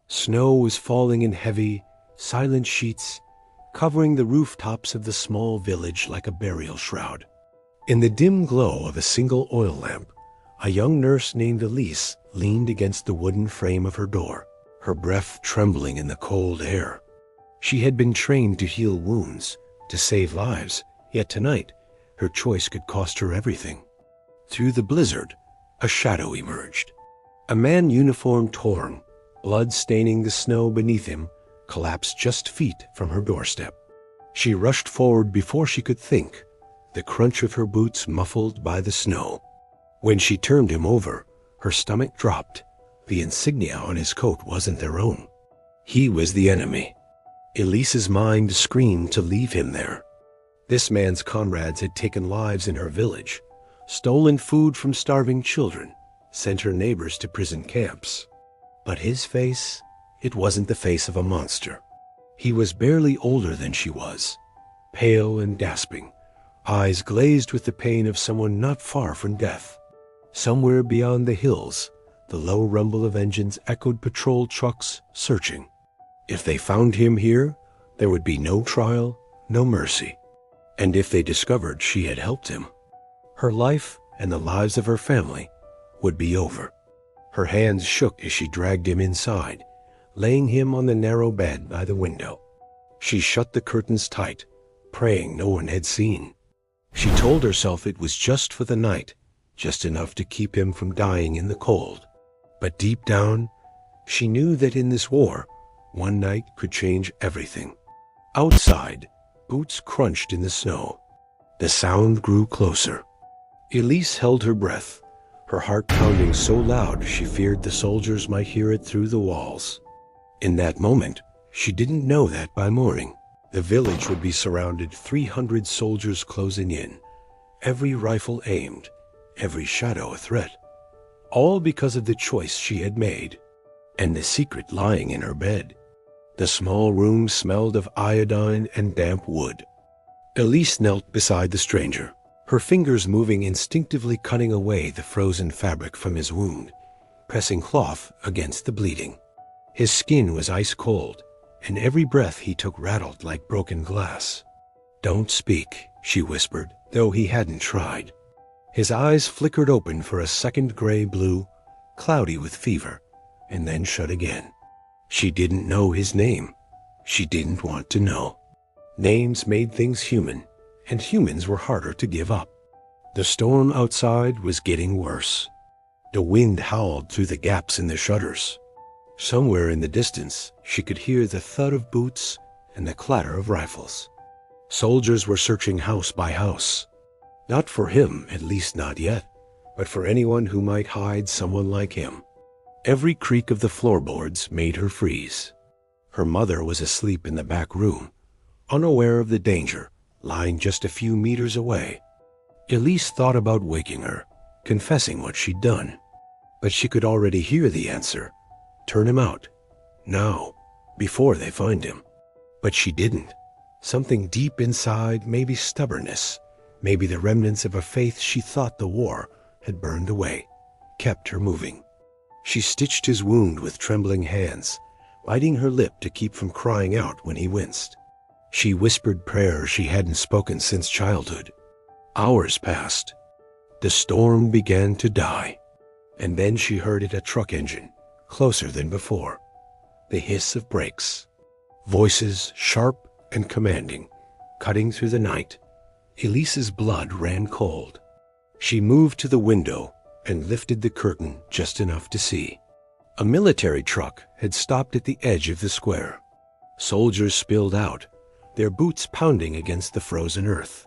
Snow was falling in heavy, silent sheets, covering the rooftops of the small village like a burial shroud. In the dim glow of a single oil lamp, a young nurse named Elise leaned against the wooden frame of her door, her breath trembling in the cold air. She had been trained to heal wounds, to save lives, yet tonight, her choice could cost her everything. Through the blizzard, a shadow emerged. A man, uniform torn, blood staining the snow beneath him, collapsed just feet from her doorstep. She rushed forward before she could think, the crunch of her boots muffled by the snow. When she turned him over, her stomach dropped. The insignia on his coat wasn't their own. He was the enemy. Elise's mind screamed to leave him there. This man's comrades had taken lives in her village, stolen food from starving children, sent her neighbors to prison camps. But his face, it wasn't the face of a monster. He was barely older than she was, pale and gasping, eyes glazed with the pain of someone not far from death. Somewhere beyond the hills, the low rumble of engines echoed patrol trucks searching. If they found him here, there would be no trial, no mercy. And if they discovered she had helped him, her life and the lives of her family would be over. Her hands shook as she dragged him inside, laying him on the narrow bed by the window. She shut the curtains tight, praying no one had seen. She told herself it was just for the night, just enough to keep him from dying in the cold. But deep down, she knew that in this war, one night could change everything. Outside, boots crunched in the snow. The sound grew closer. Elise held her breath, her heart pounding so loud she feared the soldiers might hear it through the walls. In that moment, she didn't know that by morning, the village would be surrounded, 300 soldiers closing in, every rifle aimed, every shadow a threat, all because of the choice she had made, and the secret lying in her bed. The small room smelled of iodine and damp wood. Elise knelt beside the stranger, her fingers moving instinctively, cutting away the frozen fabric from his wound, pressing cloth against the bleeding. His skin was ice cold, and every breath he took rattled like broken glass. "Don't speak," she whispered, though he hadn't tried. His eyes flickered open for a second, gray-blue, cloudy with fever, and then shut again. She didn't know his name. She didn't want to know. Names made things human, and humans were harder to give up. The storm outside was getting worse. The wind howled through the gaps in the shutters. Somewhere in the distance, she could hear the thud of boots and the clatter of rifles. Soldiers were searching house by house. Not for him, at least not yet, but for anyone who might hide someone like him. Every creak of the floorboards made her freeze. Her mother was asleep in the back room, unaware of the danger, lying just a few meters away. Elise thought about waking her, confessing what she'd done. But she could already hear the answer. Turn him out. Now, before they find him. But she didn't. Something deep inside, maybe stubbornness, maybe the remnants of a faith she thought the war had burned away, kept her moving. She stitched his wound with trembling hands, biting her lip to keep from crying out when he winced. She whispered prayers she hadn't spoken since childhood. Hours passed. The storm began to die, and then she heard it, a truck engine, closer than before. The hiss of brakes. Voices sharp and commanding, cutting through the night. Elise's blood ran cold. She moved to the window and lifted the curtain just enough to see. A military truck had stopped at the edge of the square. Soldiers spilled out, their boots pounding against the frozen earth.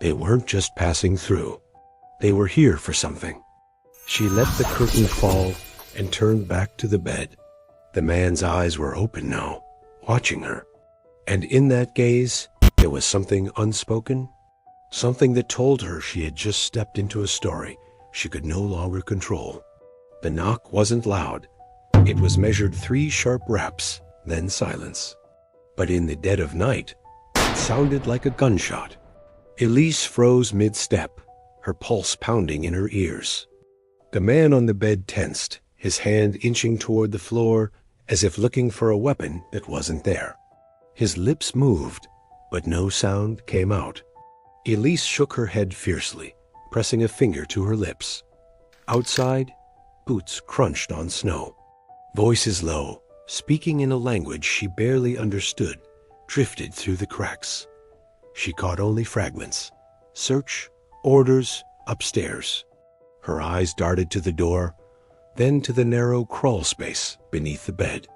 They weren't just passing through. They were here for something. She let the curtain fall and turned back to the bed. The man's eyes were open now, watching her. And in that gaze, there was something unspoken, something that told her she had just stepped into a story she could no longer control. The knock wasn't loud. It was measured 3 sharp raps, then silence. But in the dead of night, it sounded like a gunshot. Elise froze mid-step, her pulse pounding in her ears. The man on the bed tensed, his hand inching toward the floor as if looking for a weapon that wasn't there. His lips moved, but no sound came out. Elise shook her head fiercely, pressing a finger to her lips. Outside, boots crunched on snow. Voices low, speaking in a language she barely understood, drifted through the cracks. She caught only fragments. Search, orders, upstairs. Her eyes darted to the door, then to the narrow crawl space beneath the bed.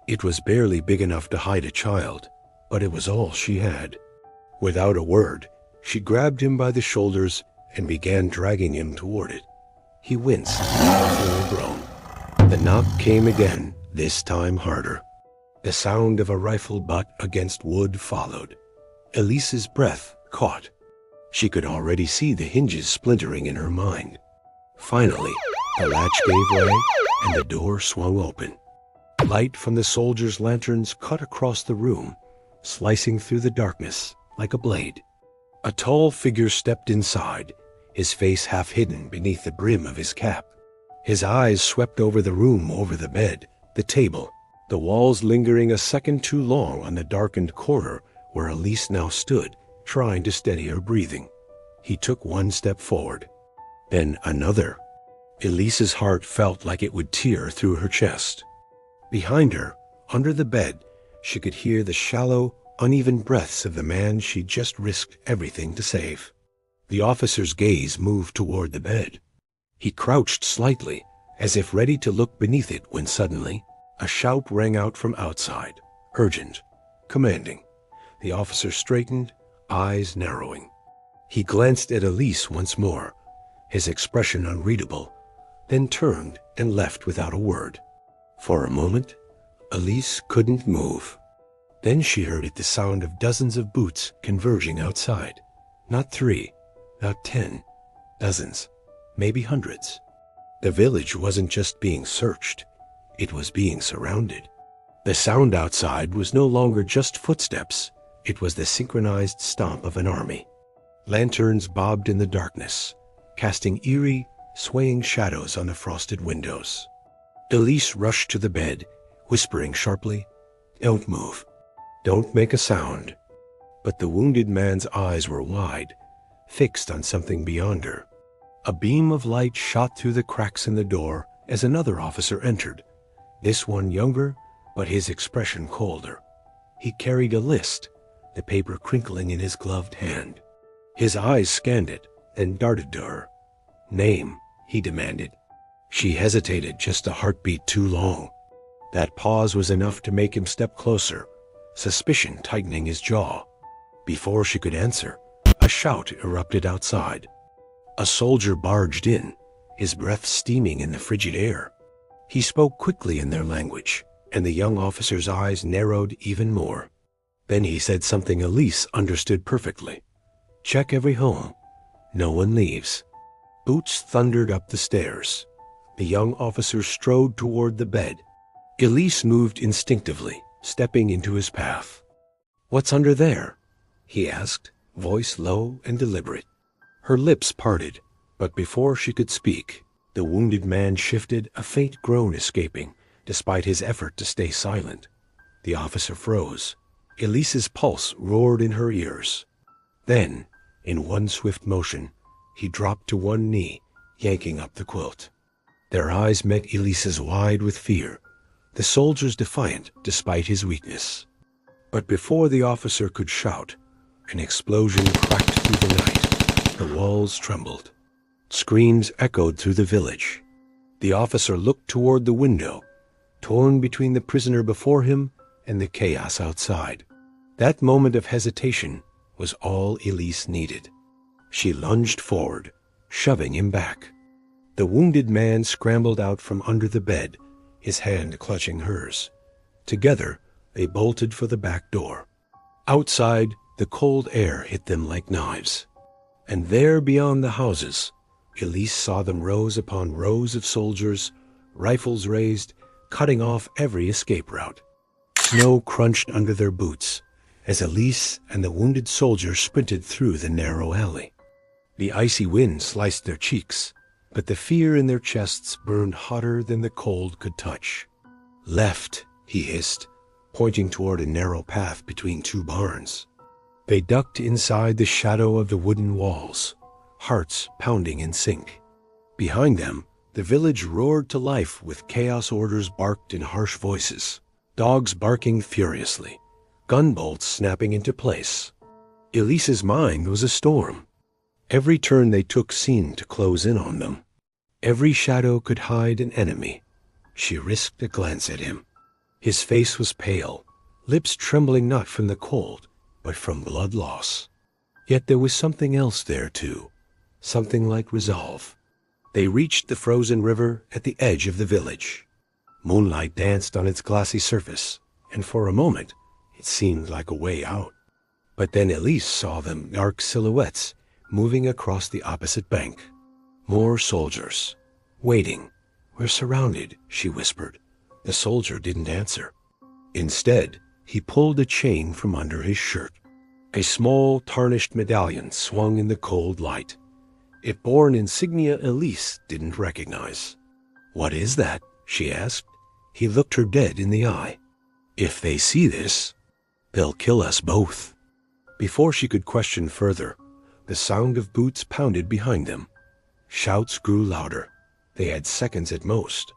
It was barely big enough to hide a child, but it was all she had. Without a word, she grabbed him by the shoulders and began dragging him toward it. He winced, muffling a groan. The knock came again, this time harder. The sound of a rifle butt against wood followed. Elise's breath caught. She could already see the hinges splintering in her mind. Finally, the latch gave way and the door swung open. Light from the soldiers' lanterns cut across the room, slicing through the darkness like a blade. A tall figure stepped inside, his face half hidden beneath the brim of his cap. His eyes swept over the room, over the bed, the table, the walls lingering a second too long on the darkened corner where Elise now stood, trying to steady her breathing. He took one step forward, then another. Elise's heart felt like it would tear through her chest. Behind her, under the bed, she could hear the shallow, uneven breaths of the man she'd just risked everything to save. The officer's gaze moved toward the bed. He crouched slightly, as if ready to look beneath it, when suddenly a shout rang out from outside, urgent, commanding. The officer straightened, eyes narrowing. He glanced at Elise once more, his expression unreadable, then turned and left without a word. For a moment, Elise couldn't move. Then she heard the sound of dozens of boots converging outside. Not 3, not 10, dozens, maybe hundreds. The village wasn't just being searched, it was being surrounded. The sound outside was no longer just footsteps, it was the synchronized stomp of an army. Lanterns bobbed in the darkness, casting eerie, swaying shadows on the frosted windows. Elise rushed to the bed, whispering sharply, "Don't move. Don't make a sound." But the wounded man's eyes were wide, fixed on something beyond her. A beam of light shot through the cracks in the door as another officer entered, this one younger, but his expression colder. He carried a list, the paper crinkling in his gloved hand. His eyes scanned it, then darted to her. "Name," he demanded. She hesitated just a heartbeat too long. That pause was enough to make him step closer, suspicion tightening his jaw. Before she could answer, a shout erupted outside. A soldier barged in, his breath steaming in the frigid air. He spoke quickly in their language, and the young officer's eyes narrowed even more. Then he said something Elise understood perfectly. "Check every home. No one leaves." Boots thundered up the stairs. The young officer strode toward the bed. Elise moved instinctively, stepping into his path. "What's under there?" he asked, voice low and deliberate. Her lips parted, but before she could speak, the wounded man shifted, a faint groan escaping, despite his effort to stay silent. The officer froze. Elise's pulse roared in her ears. Then, in one swift motion, he dropped to one knee, yanking up the quilt. Their eyes met Elise's wide with fear, the soldier's defiant despite his weakness. But before the officer could shout, an explosion cracked through the night. The walls trembled. Screams echoed through the village. The officer looked toward the window, torn between the prisoner before him and the chaos outside. That moment of hesitation was all Elise needed. She lunged forward, shoving him back. The wounded man scrambled out from under the bed, his hand clutching hers. Together, they bolted for the back door. Outside, the cold air hit them like knives. And there beyond the houses, Elise saw them rows upon rows of soldiers, rifles raised, cutting off every escape route. Snow crunched under their boots as Elise and the wounded soldier sprinted through the narrow alley. The icy wind sliced their cheeks, but the fear in their chests burned hotter than the cold could touch. Left, he hissed, pointing toward a narrow path between two barns. They ducked inside the shadow of the wooden walls, hearts pounding in sync. Behind them, the village roared to life with chaos orders barked in harsh voices, dogs barking furiously, gun bolts snapping into place. Elise's mind was a storm. Every turn they took seemed to close in on them. Every shadow could hide an enemy. She risked a glance at him. His face was pale, lips trembling not from the cold, but from blood loss. Yet there was something else there, too, something like resolve. They reached the frozen river at the edge of the village. Moonlight danced on its glassy surface, and for a moment it seemed like a way out. But then Elise saw them dark silhouettes moving across the opposite bank. More soldiers. Waiting. "We're surrounded," she whispered. The soldier didn't answer. Instead, he pulled a chain from under his shirt. A small, tarnished medallion swung in the cold light. It bore an insignia Elise didn't recognize. "What is that?" she asked. He looked her dead in the eye. "If they see this, they'll kill us both." Before she could question further, the sound of boots pounded behind them. Shouts grew louder. They had seconds at most.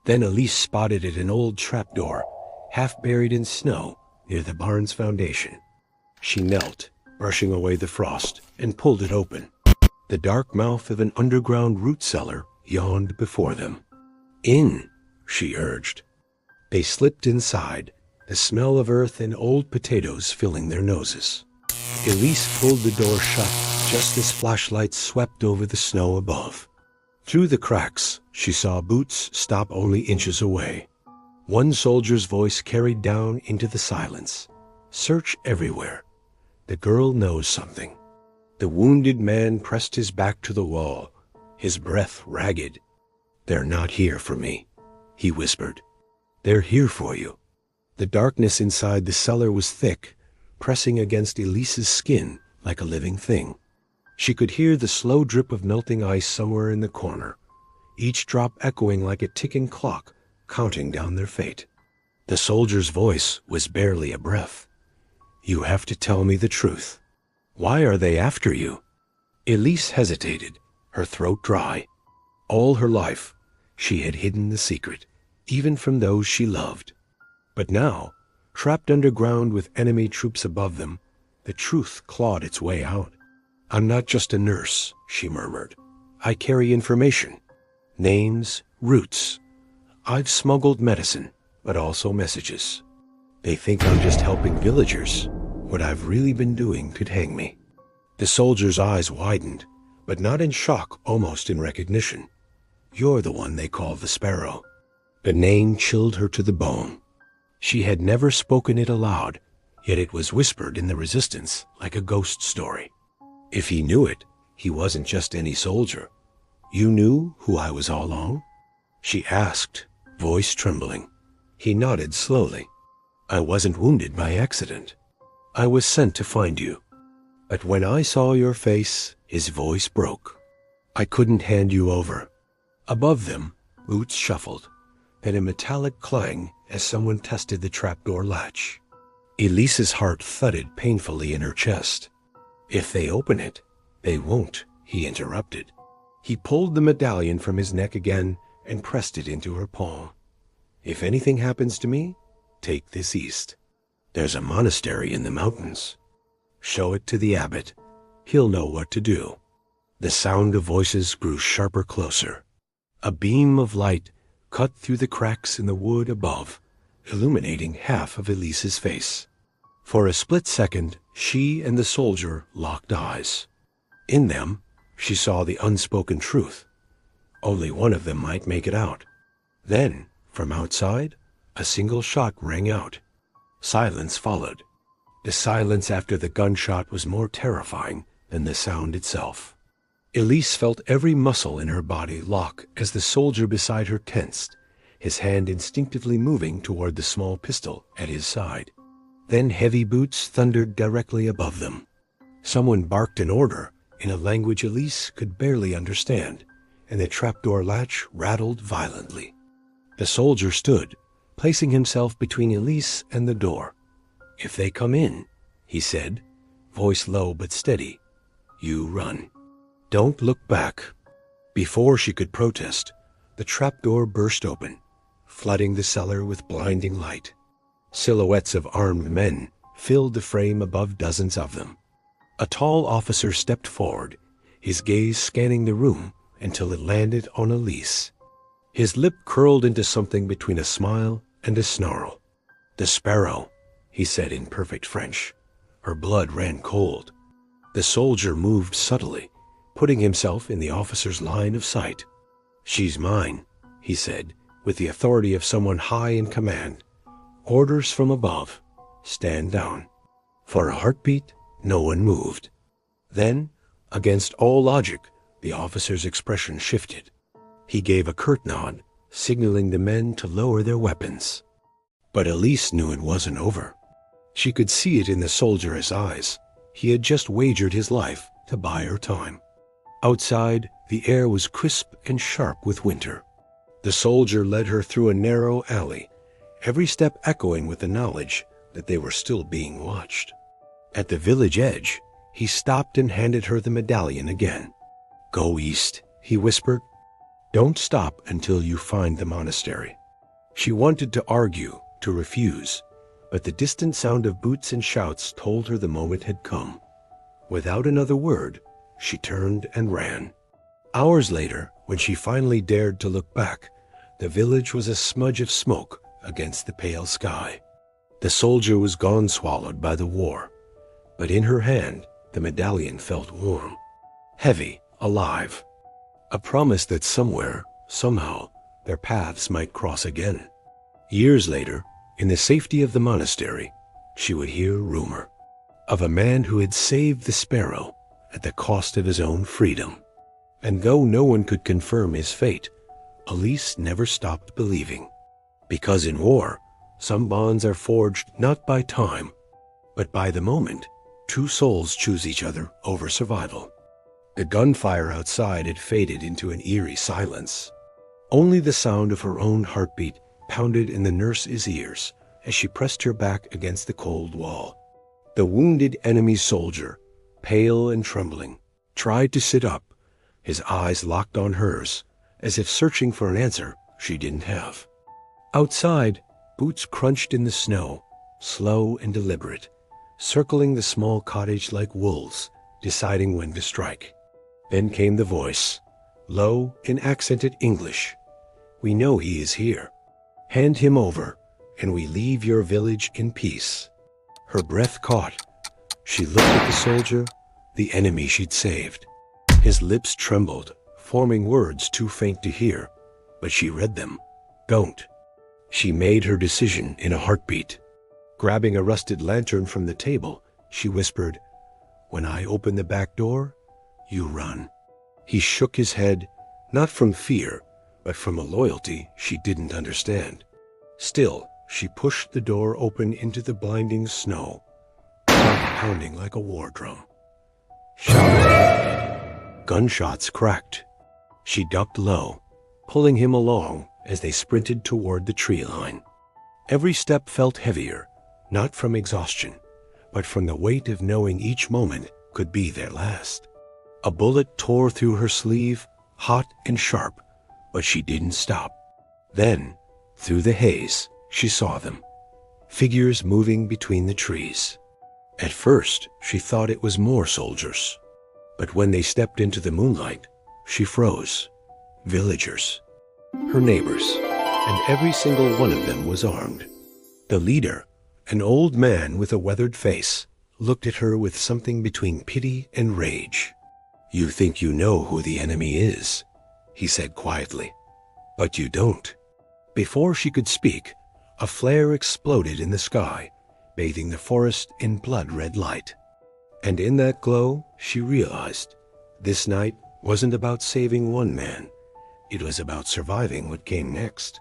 Then Elise spotted an old trapdoor, half buried in snow, near the barn's foundation. She knelt, brushing away the frost, and pulled it open. The dark mouth of an underground root cellar yawned before them. "In," she urged. They slipped inside, the smell of earth and old potatoes filling their noses. Elise pulled the door shut just as flashlights swept over the snow above. Through the cracks, she saw Boots stop only inches away. One soldier's voice carried down into the silence. "Search everywhere. The girl knows something." The wounded man pressed his back to the wall, his breath ragged. "They're not here for me," he whispered. "They're here for you." The darkness inside the cellar was thick, pressing against Elise's skin like a living thing. She could hear the slow drip of melting ice somewhere in the corner, each drop echoing like a ticking clock counting down their fate. The soldier's voice was barely a breath. "You have to tell me the truth. Why are they after you?" Elise hesitated, her throat dry. All her life, she had hidden the secret, even from those she loved. But now, trapped underground with enemy troops above them, the truth clawed its way out. "I'm not just a nurse," she murmured. "I carry information. Names, roots. I've smuggled medicine, but also messages. They think I'm just helping villagers. What I've really been doing could hang me." The soldier's eyes widened, but not in shock, almost in recognition. "You're the one they call the Sparrow." The name chilled her to the bone. She had never spoken it aloud, yet it was whispered in the resistance like a ghost story. If he knew it, he wasn't just any soldier. "You knew who I was all along?" she asked, voice trembling. He nodded slowly. "I wasn't wounded by accident. I was sent to find you. But when I saw your face," his voice broke. "I couldn't hand you over." Above them, boots shuffled, then a metallic clang as someone tested the trapdoor latch. Elise's heart thudded painfully in her chest. "If they open it, they won't," he interrupted. He pulled the medallion from his neck again and pressed it into her palm. "If anything happens to me, take this east. There's a monastery in the mountains. Show it to the abbot. He'll know what to do." The sound of voices grew sharper closer. A beam of light cut through the cracks in the wood above, illuminating half of Elise's face. For a split second, she and the soldier locked eyes. In them, she saw the unspoken truth. Only one of them might make it out. Then, from outside, a single shot rang out. Silence followed. The silence after the gunshot was more terrifying than the sound itself. Elise felt every muscle in her body lock as the soldier beside her tensed, his hand instinctively moving toward the small pistol at his side. Then heavy boots thundered directly above them. Someone barked an order in a language Elise could barely understand, and the trapdoor latch rattled violently. The soldier stood, placing himself between Elise and the door. "If they come in," he said, voice low but steady, "you run. Don't look back." Before she could protest, the trapdoor burst open, flooding the cellar with blinding light. Silhouettes of armed men filled the frame above dozens of them. A tall officer stepped forward, his gaze scanning the room until it landed on Elise. His lip curled into something between a smile and a snarl. "The Sparrow," he said in perfect French. Her blood ran cold. The soldier moved subtly, putting himself in the officer's line of sight. "She's mine," he said, with the authority of someone high in command. "Orders from above. Stand down." For a heartbeat, no one moved. Then, against all logic, the officer's expression shifted. He gave a curt nod, signaling the men to lower their weapons. But Elise knew it wasn't over. She could see it in the soldier's eyes. He had just wagered his life to buy her time. Outside, the air was crisp and sharp with winter. The soldier led her through a narrow alley, every step echoing with the knowledge that they were still being watched. At the village edge, he stopped and handed her the medallion again. "Go east," he whispered. "Don't stop until you find the monastery." She wanted to argue, to refuse, but the distant sound of boots and shouts told her the moment had come. Without another word, she turned and ran. Hours later, when she finally dared to look back, the village was a smudge of smoke against the pale sky. The soldier was gone, swallowed by the war, but in her hand the medallion felt warm, heavy, alive, a promise that somewhere, somehow, their paths might cross again. Years later, in the safety of the monastery, she would hear rumor of a man who had saved the Sparrow at the cost of his own freedom. And though no one could confirm his fate, Elise never stopped believing. Because in war, some bonds are forged not by time, but by the moment two souls choose each other over survival. The gunfire outside had faded into an eerie silence. Only the sound of her own heartbeat pounded in the nurse's ears as she pressed her back against the cold wall. The wounded enemy soldier, pale and trembling, tried to sit up, his eyes locked on hers, as if searching for an answer she didn't have. Outside, boots crunched in the snow, slow and deliberate, circling the small cottage like wolves, deciding when to strike. Then came the voice, low in accented English. "We know he is here. Hand him over, and we leave your village in peace." Her breath caught. She looked at the soldier, the enemy she'd saved. His lips trembled, forming words too faint to hear, but she read them. "Don't." She made her decision in a heartbeat. Grabbing a rusted lantern from the table, she whispered, "When I open the back door, you run." He shook his head, not from fear, but from a loyalty she didn't understand. Still, she pushed the door open into the blinding snow, heart pounding like a war drum. Shouted. Gunshots cracked. She ducked low, pulling him along as they sprinted toward the tree line. Every step felt heavier, not from exhaustion, but from the weight of knowing each moment could be their last. A bullet tore through her sleeve, hot and sharp, but she didn't stop. Then, through the haze, she saw them, figures moving between the trees. At first, she thought it was more soldiers, but when they stepped into the moonlight, she froze. Villagers, her neighbors, and every single one of them was armed. The leader, an old man with a weathered face, looked at her with something between pity and rage. "You think you know who the enemy is," he said quietly, "but you don't." Before she could speak, a flare exploded in the sky, bathing the forest in blood-red light. And in that glow, she realized this night wasn't about saving one man. It was about surviving what came next.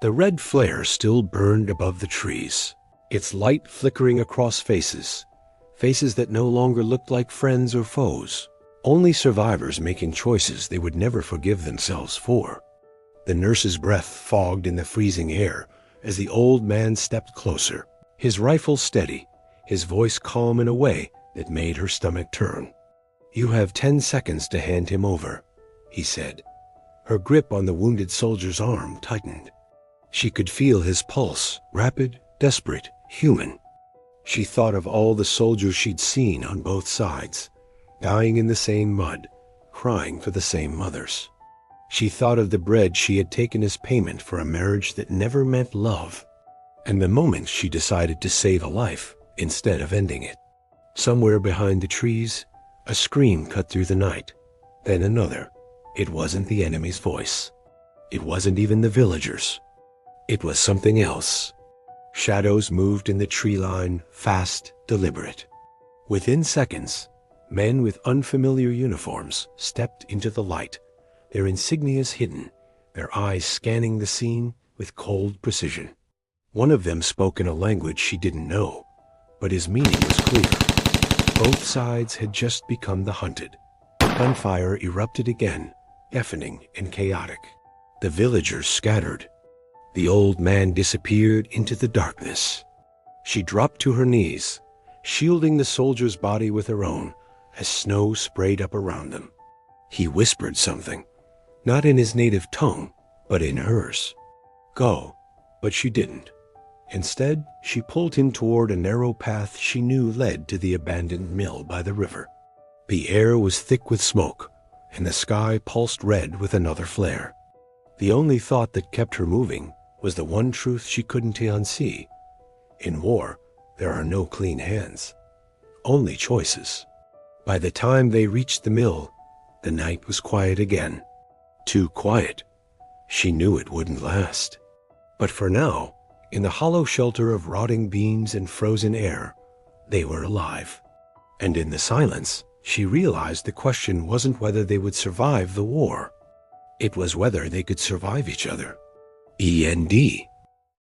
The red flare still burned above the trees, its light flickering across faces that no longer looked like friends or foes, only survivors making choices they would never forgive themselves for. The nurse's breath fogged in the freezing air, as the old man stepped closer, his rifle steady, his voice calm in a way that made her stomach turn. "You have 10 seconds to hand him over," he said. Her grip on the wounded soldier's arm tightened. She could feel his pulse, rapid, desperate, human. She thought of all the soldiers she'd seen on both sides, dying in the same mud, crying for the same mothers. She thought of the bread she had taken as payment for a marriage that never meant love, and the moment she decided to save a life instead of ending it. Somewhere behind the trees, a scream cut through the night, then another. It wasn't the enemy's voice. It wasn't even the villagers. It was something else. Shadows moved in the tree line, fast, deliberate. Within seconds, men with unfamiliar uniforms stepped into the light, their insignias hidden, their eyes scanning the scene with cold precision. One of them spoke in a language she didn't know, but his meaning was clear. Both sides had just become the hunted. Gunfire erupted again, deafening and chaotic. The villagers scattered. The old man disappeared into the darkness. She dropped to her knees, shielding the soldier's body with her own, as snow sprayed up around them. He whispered something, not in his native tongue, but in hers. Go, but she didn't. Instead, she pulled him toward a narrow path she knew led to the abandoned mill by the river. The air was thick with smoke, and the sky pulsed red with another flare. The only thought that kept her moving was the one truth she couldn't unsee. In war, there are no clean hands, only choices. By the time they reached the mill, the night was quiet again. Too quiet. She knew it wouldn't last. But for now, in the hollow shelter of rotting beams and frozen air, they were alive. And in the silence, she realized the question wasn't whether they would survive the war. It was whether they could survive each other. END.